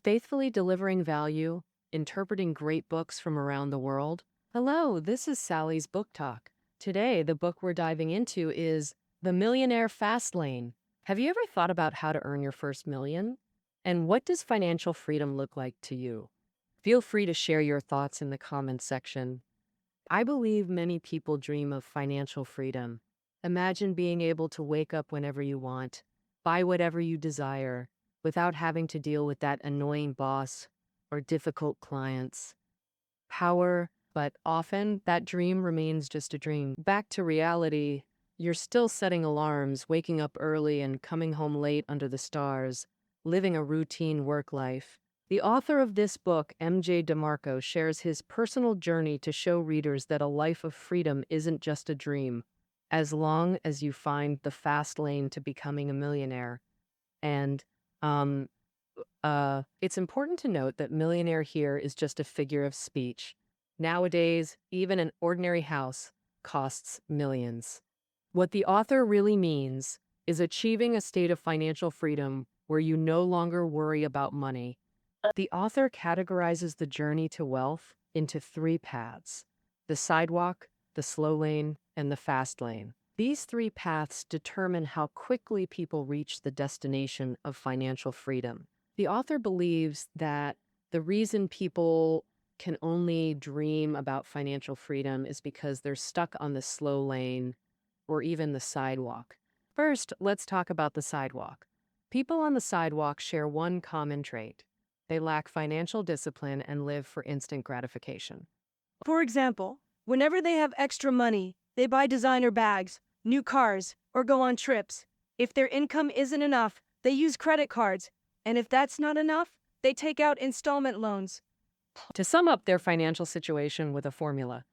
faithfully delivering value, interpreting great books from around the world. Hello, this is Sally's Book Talk. Today, the book we're diving into is The Millionaire Fastlane. Have you ever thought about how to earn your first million? And what does financial freedom look like to you? Feel free to share your thoughts in the comments section. I believe many people dream of financial freedom. Imagine being able to wake up whenever you want, buy whatever you desire, without having to deal with that annoying boss or difficult clients. Power, but often that dream remains just a dream. Back to reality, you're still setting alarms, waking up early and coming home late under the stars, living a routine work life. The author of this book, MJ DeMarco, shares his personal journey to show readers that a life of freedom isn't just a dream, as long as you find the fast lane to becoming a millionaire. And um, it's important to note that millionaire here is just a figure of speech. Nowadays, even an ordinary house costs millions. What the author really means is achieving a state of financial freedom where you no longer worry about money. The author categorizes the journey to wealth into three paths: the sidewalk, the slow lane, and the fast lane. These three paths determine how quickly people reach the destination of financial freedom. The author believes that the reason people can only dream about financial freedom is because they're stuck on the slow lane or even the sidewalk. First, let's talk about the sidewalk. People on the sidewalk share one common trait: they lack financial discipline and live for instant gratification. For example, whenever they have extra money, they buy designer bags, new cars, or go on trips. If their income isn't enough, they use credit cards. And if that's not enough, they take out installment loans. To sum up their financial situation with a formula: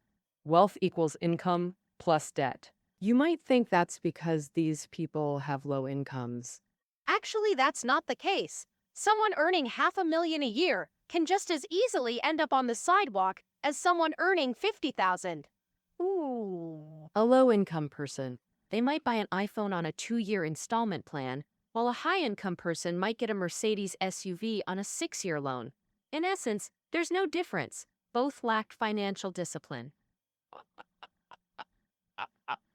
wealth equals income plus debt. You might think that's because these people have low incomes. Actually, that's not the case. Someone earning $500,000 a year can just as easily end up on the sidewalk as someone earning 50,000. Ooh. A low-income person. They might buy an iPhone on a 2-year installment plan, while a high-income person might get a Mercedes SUV on a 6-year loan. In essence, there's no difference. Both lacked financial discipline.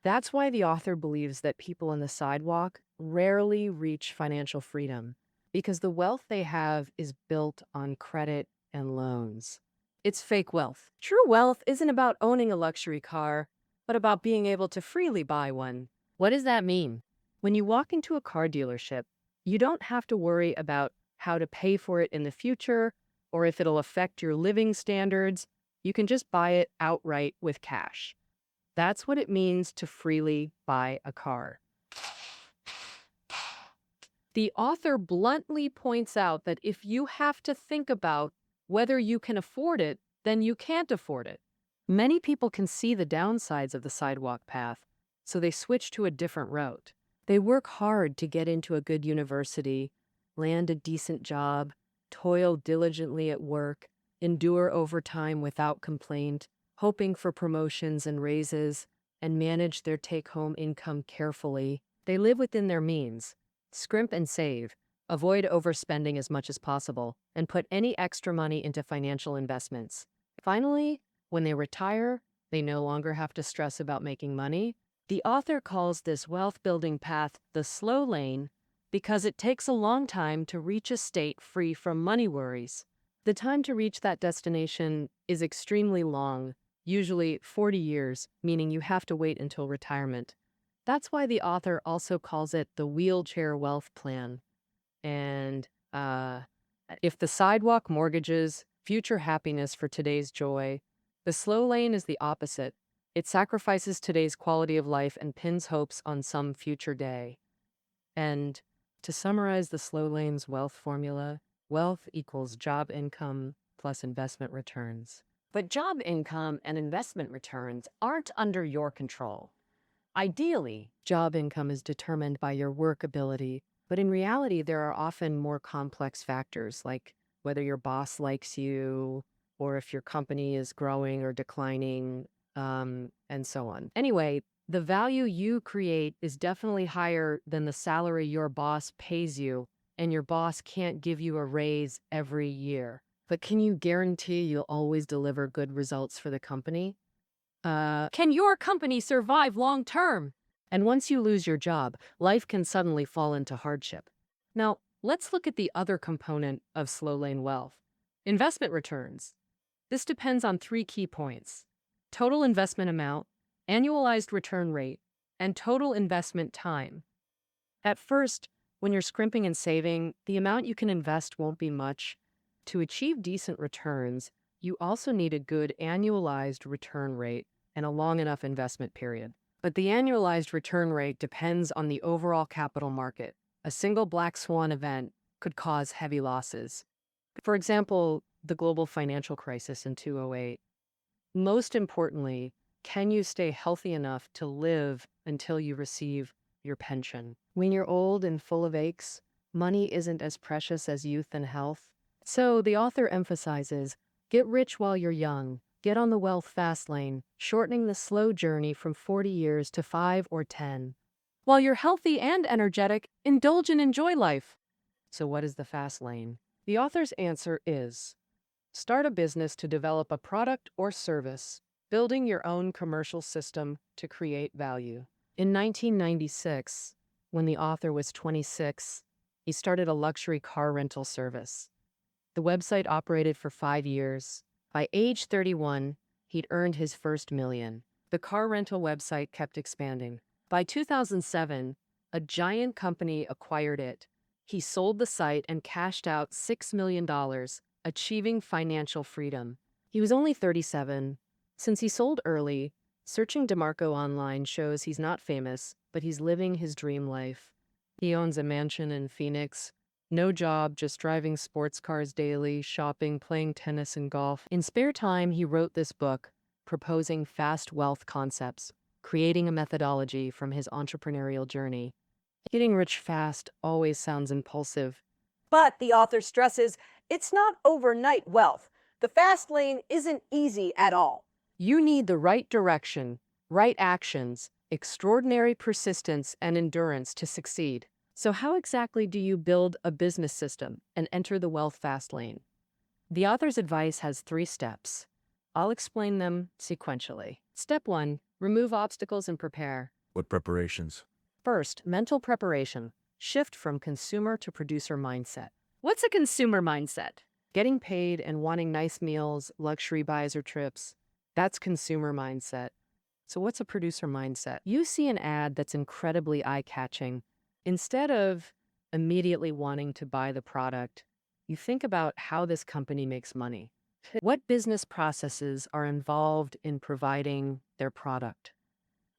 That's why the author believes that people on the sidewalk rarely reach financial freedom, because the wealth they have is built on credit and loans. It's fake wealth. True wealth isn't about owning a luxury car, but about being able to freely buy one. What does that mean? When you walk into a car dealership, you don't have to worry about how to pay for it in the future or if it'll affect your living standards. You can just buy it outright with cash. That's what it means to freely buy a car. The author bluntly points out that if you have to think about whether you can afford it, then you can't afford it. Many people can see the downsides of the sidewalk path, so they switch to a different route. They work hard to get into a good university, land a decent job, toil diligently at work, endure overtime without complaint, hoping for promotions and raises, and manage their take-home income carefully. They live within their means, scrimp and save, avoid overspending as much as possible, and put any extra money into financial investments. Finally, when they retire, they no longer have to stress about making money. The author calls this wealth-building path the slow lane because it takes a long time to reach a state free from money worries. The time to reach that destination is extremely long, usually 40 years, meaning you have to wait until retirement. That's why the author also calls it the wheelchair wealth plan. And if the sidewalk mortgages future happiness for today's joy, the slow lane is the opposite. It sacrifices today's quality of life and pins hopes on some future day. And to summarize the slow lane's wealth formula, wealth equals job income plus investment returns. But job income and investment returns aren't under your control. Ideally, job income is determined by your work ability, but in reality, there are often more complex factors like whether your boss likes you or if your company is growing or declining, and so on. Anyway, the value you create is definitely higher than the salary your boss pays you and your boss can't give you a raise every year. But can you guarantee you'll always deliver good results for the company? Can your company survive long term? And once you lose your job, life can suddenly fall into hardship. Now, let's look at the other component of slow lane wealth: investment returns. This depends on three key points: total investment amount, annualized return rate, and total investment time. At first, when you're scrimping and saving, the amount you can invest won't be much. To achieve decent returns, you also need a good annualized return rate and a long enough investment period. But the annualized return rate depends on the overall capital market. A single black swan event could cause heavy losses. For example, the global financial crisis in 2008. Most importantly, can you stay healthy enough to live until you receive your pension? When you're old and full of aches, money isn't as precious as youth and health. So the author emphasizes, get rich while you're young. Get on the wealth fast lane, shortening the slow journey from 40 years to 5 or 10. While you're healthy and energetic, indulge and enjoy life. So what is the fast lane? The author's answer is, start a business to develop a product or service, building your own commercial system to create value. In 1996, when the author was 26, he started a luxury car rental service. The website operated for 5 years. By age 31, he'd earned his first million. The car rental website kept expanding. By 2007, a giant company acquired it. He sold the site and cashed out $6 million, achieving financial freedom. He was only 37. Since he sold early, searching DeMarco online shows he's not famous, but he's living his dream life. He owns a mansion in Phoenix. No job, just driving sports cars daily, shopping, playing tennis and golf. In spare time, he wrote this book, proposing fast wealth concepts, creating a methodology from his entrepreneurial journey. Getting rich fast always sounds impulsive. But the author stresses it's not overnight wealth. The fast lane isn't easy at all. You need the right direction, right actions, extraordinary persistence, and endurance to succeed. So how exactly do you build a business system and enter the wealth fast lane? The author's advice has 3 steps. I'll explain them sequentially. Step 1, remove obstacles and prepare. What preparations? First, mental preparation. Shift from consumer to producer mindset. What's a consumer mindset? Getting paid and wanting nice meals, luxury buys or trips. That's consumer mindset. So what's a producer mindset? You see an ad that's incredibly eye-catching. Instead of immediately wanting to buy the product, you think about how this company makes money. What business processes are involved in providing their product?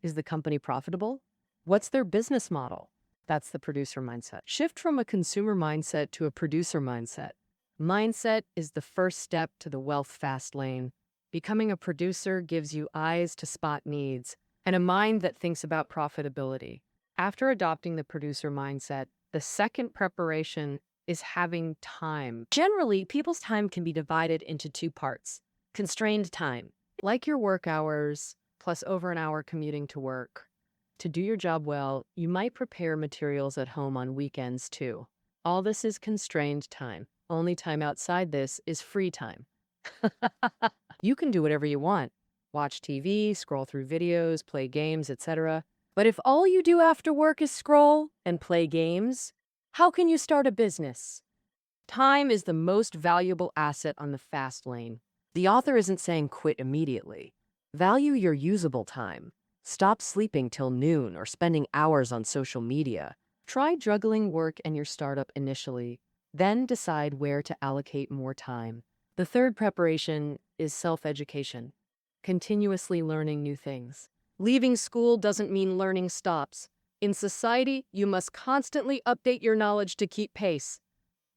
Is the company profitable? What's their business model? That's the producer mindset. Shift from a consumer mindset to a producer mindset. Mindset is the first step to the wealth fast lane. Becoming a producer gives you eyes to spot needs and a mind that thinks about profitability. After adopting the producer mindset, the second preparation is having time. Generally, people's time can be divided into 2 parts. Constrained time, like your work hours, plus over an hour commuting to work. To do your job well, you might prepare materials at home on weekends too. All this is constrained time. Only time outside this is free time. You can do whatever you want. Watch TV, scroll through videos, play games, etc. But if all you do after work is scroll and play games, how can you start a business? Time is the most valuable asset on the fast lane. The author isn't saying quit immediately. Value your usable time. Stop sleeping till noon or spending hours on social media. Try juggling work and your startup initially, then decide where to allocate more time. The third preparation is self-education, continuously learning new things. Leaving school doesn't mean learning stops. In society, you must constantly update your knowledge to keep pace.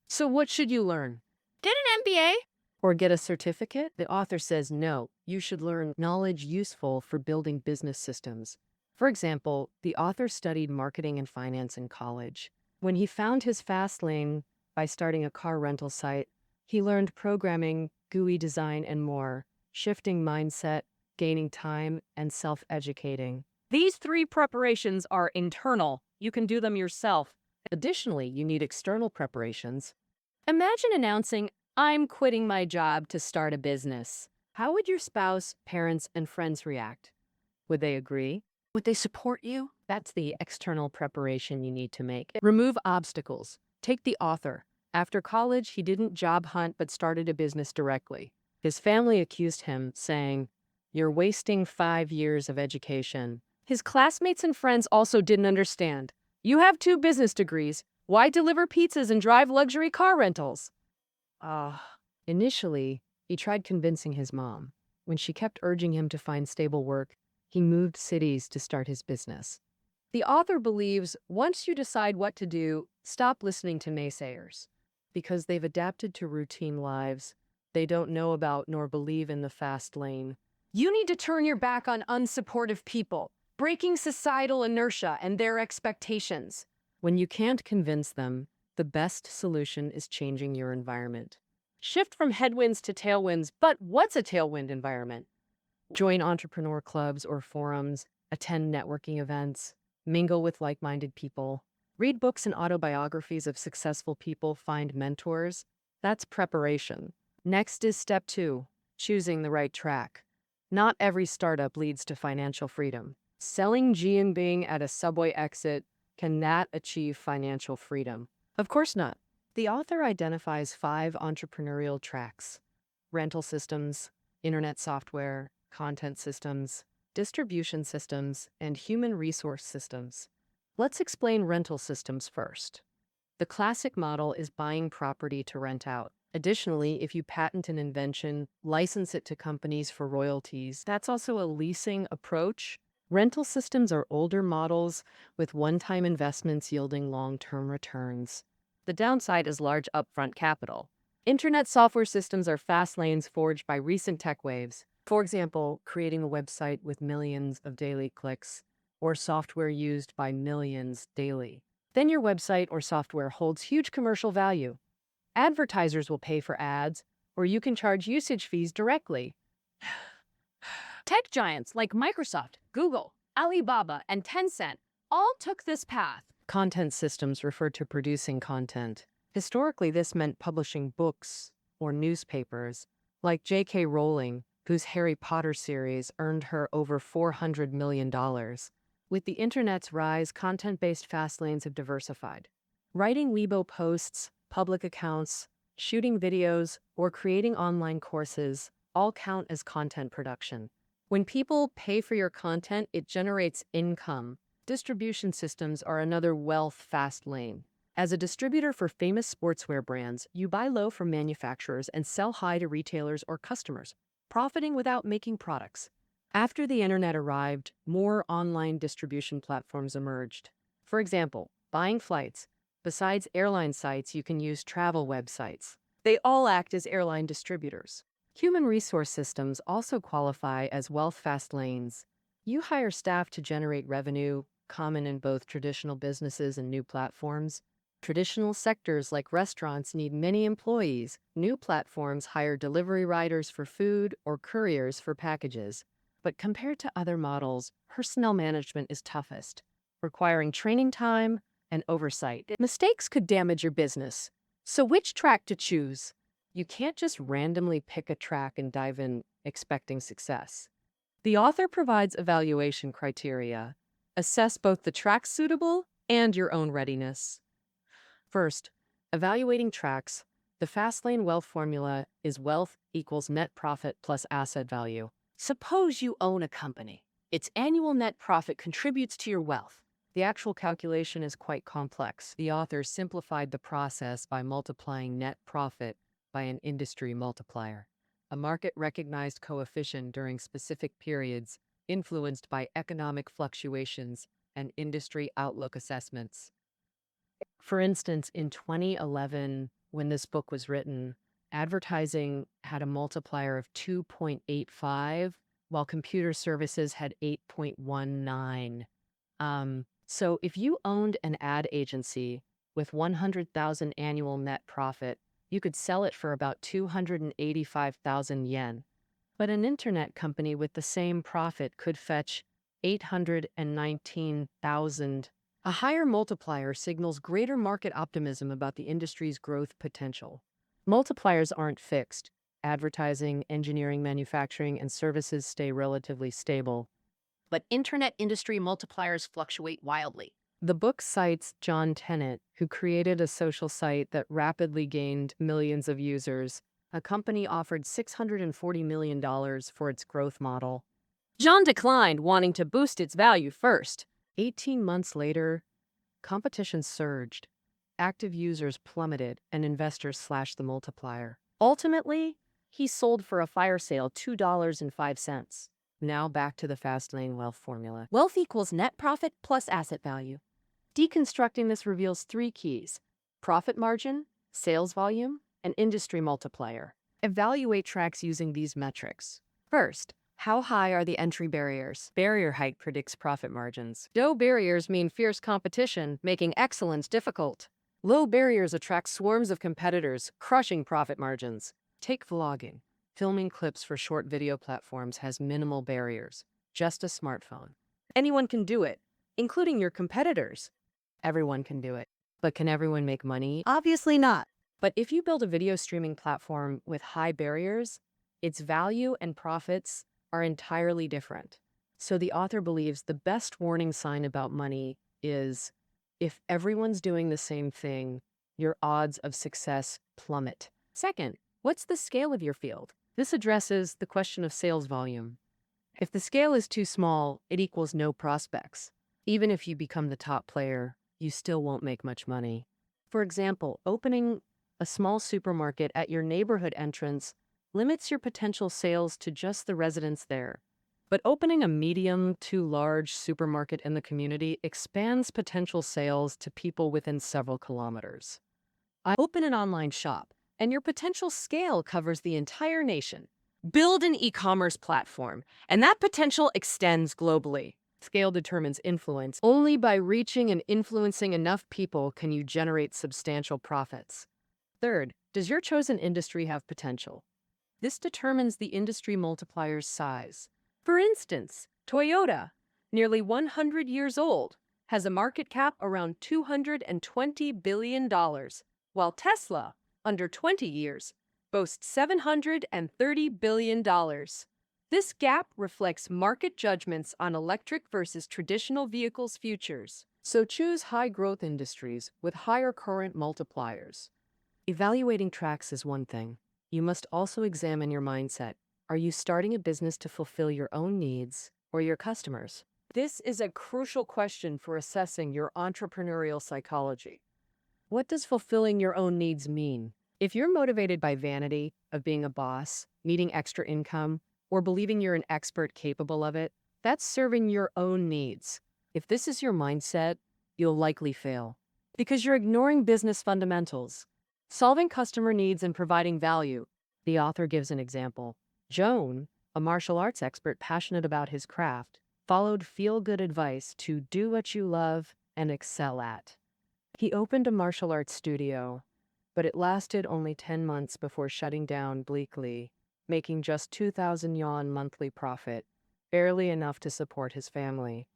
So what should you learn? Get an MBA? Or get a certificate? The author says no, you should learn knowledge useful for building business systems. For example, the author studied marketing and finance in college. When he found his fast lane by starting a car rental site, he learned programming, GUI design, and more, shifting mindset, gaining time, and self-educating. These 3 preparations are internal. You can do them yourself. Additionally, you need external preparations. Imagine announcing, I'm quitting my job to start a business. How would your spouse, parents, and friends react? Would they agree? Would they support you? That's the external preparation you need to make. Remove obstacles. Take the author. After college, he didn't job hunt but started a business directly. His family accused him, saying, "You're wasting 5 years of education." His classmates and friends also didn't understand. "You have 2 business degrees. Why deliver pizzas and drive luxury car rentals?" Initially, he tried convincing his mom. When she kept urging him to find stable work, he moved cities to start his business. The author believes once you decide what to do, stop listening to naysayers. Because they've adapted to routine lives, they don't know about nor believe in the fast lane. You need to turn your back on unsupportive people, breaking societal inertia and their expectations. When you can't convince them, the best solution is changing your environment. Shift from headwinds to tailwinds, but what's a tailwind environment? Join entrepreneur clubs or forums, attend networking events, mingle with like-minded people, read books and autobiographies of successful people, find mentors. That's preparation. Next is step 2, choosing the right track. Not every startup leads to financial freedom. Selling Bing at a subway exit cannot achieve financial freedom. Of course not. The author identifies 5 entrepreneurial tracks: rental systems, internet software, content systems, distribution systems, and human resource systems. Let's explain rental systems first. The classic model is buying property to rent out. Additionally, if you patent an invention, license it to companies for royalties. That's also a leasing approach. Rental systems are older models with one-time investments yielding long-term returns. The downside is large upfront capital. Internet software systems are fast lanes forged by recent tech waves. For example, creating a website with millions of daily clicks, or software used by millions daily. Then your website or software holds huge commercial value. Advertisers will pay for ads, or you can charge usage fees directly. Tech giants like Microsoft, Google, Alibaba, and Tencent all took this path. Content systems refer to producing content. Historically, this meant publishing books or newspapers, like J.K. Rowling, whose Harry Potter series earned her over $400 million. With the internet's rise, content-based fast lanes have diversified. Writing Weibo posts, public accounts, shooting videos, or creating online courses all count as content production. When people pay for your content, it generates income. Distribution systems are another wealth fast lane. As a distributor for famous sportswear brands, you buy low from manufacturers and sell high to retailers or customers, profiting without making products. After the internet arrived, more online distribution platforms emerged. For example, buying flights. Besides airline sites, you can use travel websites. They all act as airline distributors. Human resource systems also qualify as wealth fast lanes. You hire staff to generate revenue, common in both traditional businesses and new platforms. Traditional sectors like restaurants need many employees. New platforms hire delivery riders for food or couriers for packages. But compared to other models, personnel management is toughest, requiring training time and oversight. Mistakes could damage your business. So which track to choose? You can't just randomly pick a track and dive in expecting success. The author provides evaluation criteria. Assess both the track suitable and your own readiness. First, evaluating tracks. The Fastlane wealth formula is wealth equals net profit plus asset value. Suppose you own a company. Its annual net profit contributes to your wealth. The actual calculation is quite complex. The author simplified the process by multiplying net profit by an industry multiplier, a market-recognized coefficient during specific periods influenced by economic fluctuations and industry outlook assessments. For instance, in 2011, when this book was written, advertising had a multiplier of 2.85, while computer services had 8.19. So if you owned an ad agency with 100,000 annual net profit, you could sell it for about 285,000 yen. But an internet company with the same profit could fetch 819,000 A higher multiplier signals greater market optimism about the industry's growth potential. Multipliers aren't fixed. Advertising, engineering, manufacturing, and services stay relatively stable. But internet industry multipliers fluctuate wildly. The book cites John Tennant, who created a social site that rapidly gained millions of users. A company offered $640 million for its growth model. John declined, wanting to boost its value first. 18 months later, competition surged. Active users plummeted, and investors slashed the multiplier. Ultimately, he sold for a fire sale $2.05. Now back to the Fastlane wealth formula. Wealth equals net profit plus asset value. Deconstructing this reveals three keys: profit margin, sales volume, and industry multiplier. Evaluate tracks using these metrics. First, how high are the entry barriers? Barrier height predicts profit margins. Low barriers mean fierce competition, making excellence difficult. Low barriers attract swarms of competitors, crushing profit margins. Take vlogging. Filming clips for short video platforms has minimal barriers, just a smartphone. Anyone can do it, including your competitors. Everyone can do it. But can everyone make money? Obviously not. But if you build a video streaming platform with high barriers, its value and profits are entirely different. So the author believes the best warning sign about money is if everyone's doing the same thing, your odds of success plummet. Second, what's the scale of your field? This addresses the question of sales volume. If the scale is too small, it equals no prospects. Even if you become the top player, you still won't make much money. For example, opening a small supermarket at your neighborhood entrance limits your potential sales to just the residents there. But opening a medium to large supermarket in the community expands potential sales to people within several kilometers. Open an online shop, and your potential scale covers the entire nation. Build an e-commerce platform, and that potential extends globally. Scale determines influence. Only by reaching and influencing enough people can you generate substantial profits. Third, does your chosen industry have potential? This determines the industry multiplier's size. For instance, Toyota, nearly 100 years old, has a market cap around $220 billion, while Tesla, under 20 years, boasts $730 billion. This gap reflects market judgments on electric versus traditional vehicles' futures. So choose high-growth industries with higher current multipliers. Evaluating tracks is one thing. You must also examine your mindset. Are you starting a business to fulfill your own needs or your customers? This is a crucial question for assessing your entrepreneurial psychology. What does fulfilling your own needs mean? If you're motivated by vanity of being a boss, needing extra income, or believing you're an expert capable of it, that's serving your own needs. If this is your mindset, you'll likely fail because you're ignoring business fundamentals. Solving customer needs and providing value. The author gives an example. Joan, a martial arts expert passionate about his craft, followed feel-good advice to do what you love and excel at. He opened a martial arts studio, but it lasted only 10 months before shutting down bleakly, making just 2,000 yuan monthly profit, barely enough to support his family.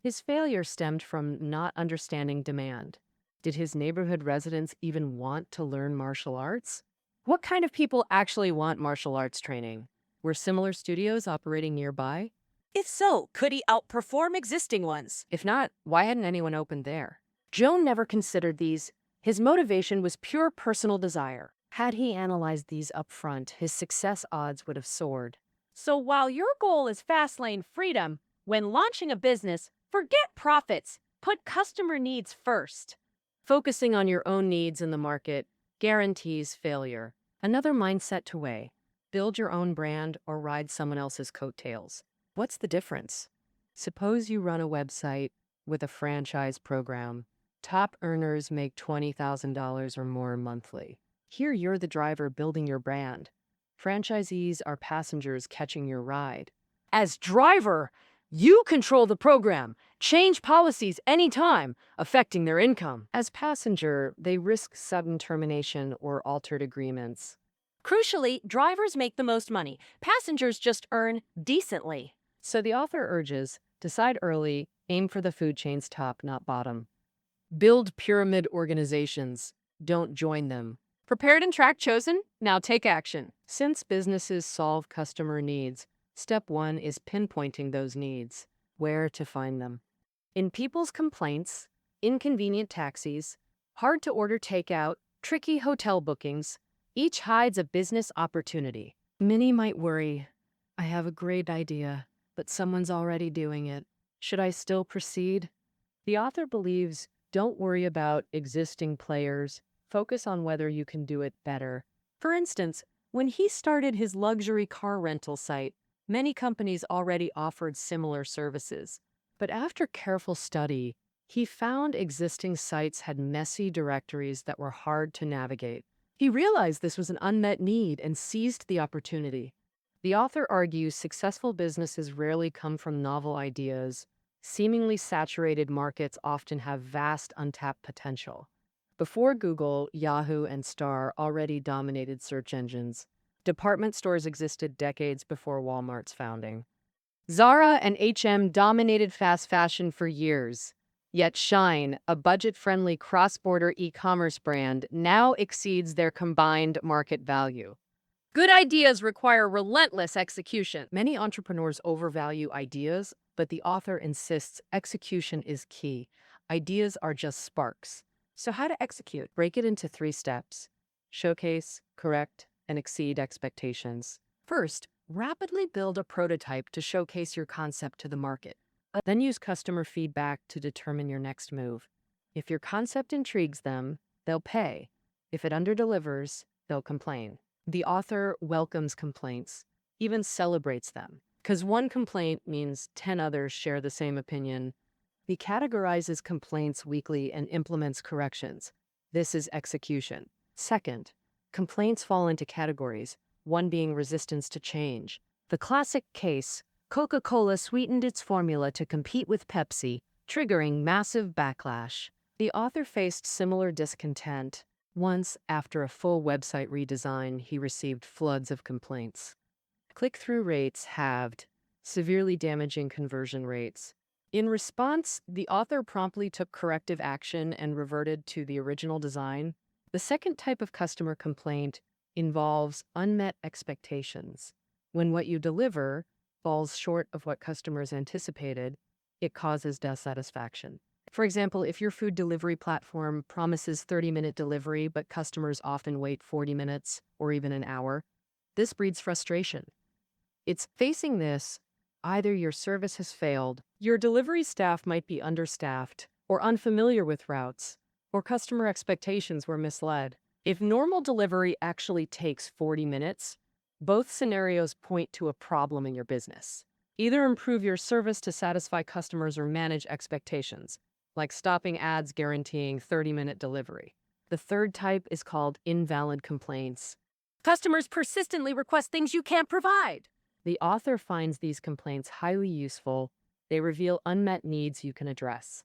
His failure stemmed from not understanding demand. Did his neighborhood residents even want to learn martial arts? What kind of people actually want martial arts training? Were similar studios operating nearby? If so, could he outperform existing ones? If not, why hadn't anyone opened there? Joan never considered these. His motivation was pure personal desire. Had he analyzed these up front, his success odds would have soared. So while your goal is Fastlane freedom, when launching a business, forget profits. Put customer needs first. Focusing on your own needs in the market guarantees failure. Another mindset to weigh: build your own brand or ride someone else's coattails. What's the difference? Suppose you run a website with a franchise program. Top earners make $20,000 or more monthly. Here you're the driver building your brand. Franchisees are passengers catching your ride. As driver, you control the program, change policies anytime, affecting their income. As passenger, they risk sudden termination or altered agreements. Crucially, drivers make the most money. Passengers just earn decently. So the author urges, Decide early, aim for the food chain's top, not bottom. Build pyramid organizations, don't join them. Prepared and track chosen? Now take action. Since businesses solve customer needs, step one is pinpointing those needs, where to find them. In people's complaints, inconvenient taxis, hard to order takeout, tricky hotel bookings, each hides a business opportunity. Many might worry, I have a great idea, but someone's already doing it. Should I still proceed? The author believes, don't worry about existing players, focus on whether you can do it better. For instance, when he started his luxury car rental site, many companies already offered similar services. But after careful study, he found existing sites had messy directories that were hard to navigate. He realized this was an unmet need and seized the opportunity. The author argues successful businesses rarely come from novel ideas. Seemingly saturated markets often have vast untapped potential. Before Google, Yahoo, and Star already dominated search engines. Department stores existed decades before Walmart's founding. Zara and H&M dominated fast fashion for years. Yet Shine, a budget-friendly cross-border e-commerce brand, now exceeds their combined market value. Good ideas require relentless execution. Many entrepreneurs overvalue ideas, but the author insists execution is key. Ideas are just sparks. So how to execute? Break it into 3 steps. Showcase, correct, and exceed expectations. First, rapidly build a prototype to showcase your concept to the market. Then use customer feedback to determine your next move. If your concept intrigues them, they'll pay. If it underdelivers, they'll complain. The author welcomes complaints, even celebrates them, because one complaint means 10 others share the same opinion. He categorizes complaints weekly and implements corrections. This is execution. Second, complaints fall into categories, one being resistance to change. The classic case, Coca-Cola sweetened its formula to compete with Pepsi, triggering massive backlash. The author faced similar discontent. Once, after a full website redesign, he received floods of complaints. Click-through rates halved, severely damaging conversion rates. In response, the author promptly took corrective action and reverted to the original design. The second type of customer complaint involves unmet expectations. When what you deliver falls short of what customers anticipated, it causes dissatisfaction. For example, if your food delivery platform promises 30-minute delivery, but customers often wait 40 minutes or even an hour, this breeds frustration. It's facing this, either your service has failed, your delivery staff might be understaffed or unfamiliar with routes, or customer expectations were misled. If normal delivery actually takes 40 minutes, both scenarios point to a problem in your business. Either improve your service to satisfy customers or manage expectations, like stopping ads guaranteeing 30-minute delivery. The third type is called invalid complaints. Customers persistently request things you can't provide. The author finds these complaints highly useful. They reveal unmet needs you can address.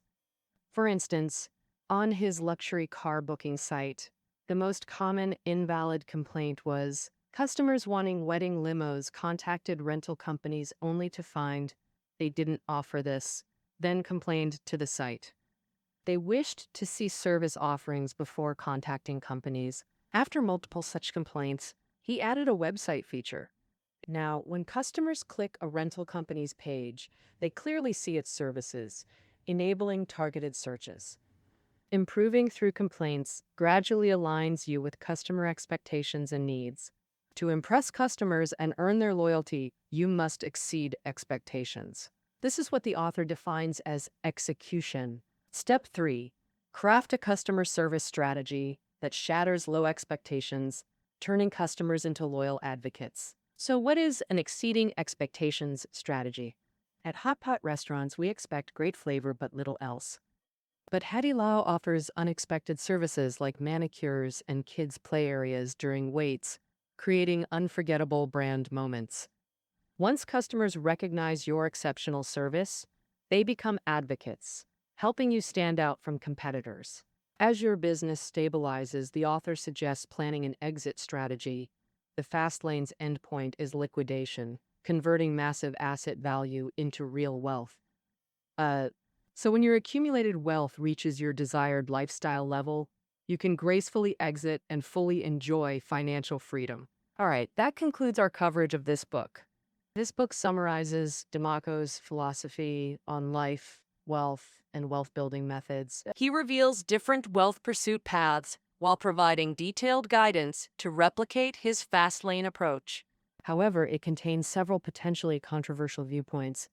For instance, on his luxury car booking site, the most common invalid complaint was customers wanting wedding limos contacted rental companies only to find they didn't offer this, then complained to the site. They wished to see service offerings before contacting companies. After multiple such complaints, he added a website feature. Now, when customers click a rental company's page, they clearly see its services, enabling targeted searches. Improving through complaints gradually aligns you with customer expectations and needs. To impress customers and earn their loyalty, you must exceed expectations. This is what the author defines as execution. Step 3. Craft a customer service strategy that shatters low expectations, turning customers into loyal advocates. So what is an exceeding expectations strategy? At Hot Pot restaurants, we expect great flavor but little else. But Hadi Lao offers unexpected services like manicures and kids' play areas during waits, creating unforgettable brand moments. Once customers recognize your exceptional service, they become advocates, helping you stand out from competitors. As your business stabilizes, the author suggests planning an exit strategy. The Fastlane's endpoint is liquidation, converting massive asset value into real wealth. So when your accumulated wealth reaches your desired lifestyle level, you can gracefully exit and fully enjoy financial freedom. All right, that concludes our coverage of this book. This book summarizes DeMarco's philosophy on life, wealth, and wealth building methods. He reveals different wealth pursuit paths while providing detailed guidance to replicate his Fastlane approach. However, it contains several potentially controversial viewpoints.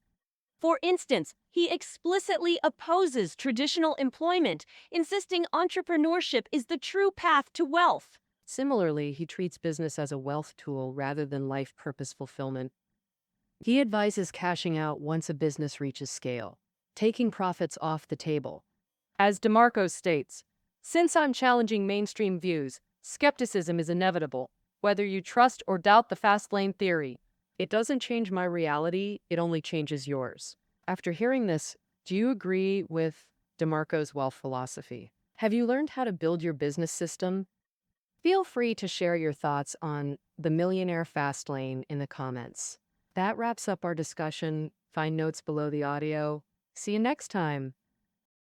For instance, he explicitly opposes traditional employment, insisting entrepreneurship is the true path to wealth. Similarly, he treats business as a wealth tool rather than life purpose fulfillment. He advises cashing out once a business reaches scale, taking profits off the table. As DeMarco states, since I'm challenging mainstream views, skepticism is inevitable, whether you trust or doubt the fast lane theory. It doesn't change my reality, it only changes yours. After hearing this, do you agree with DeMarco's wealth philosophy? Have you learned how to build your business system? Feel free to share your thoughts on the Millionaire Fastlane in the comments. That wraps up our discussion. Find notes below the audio. See you next time.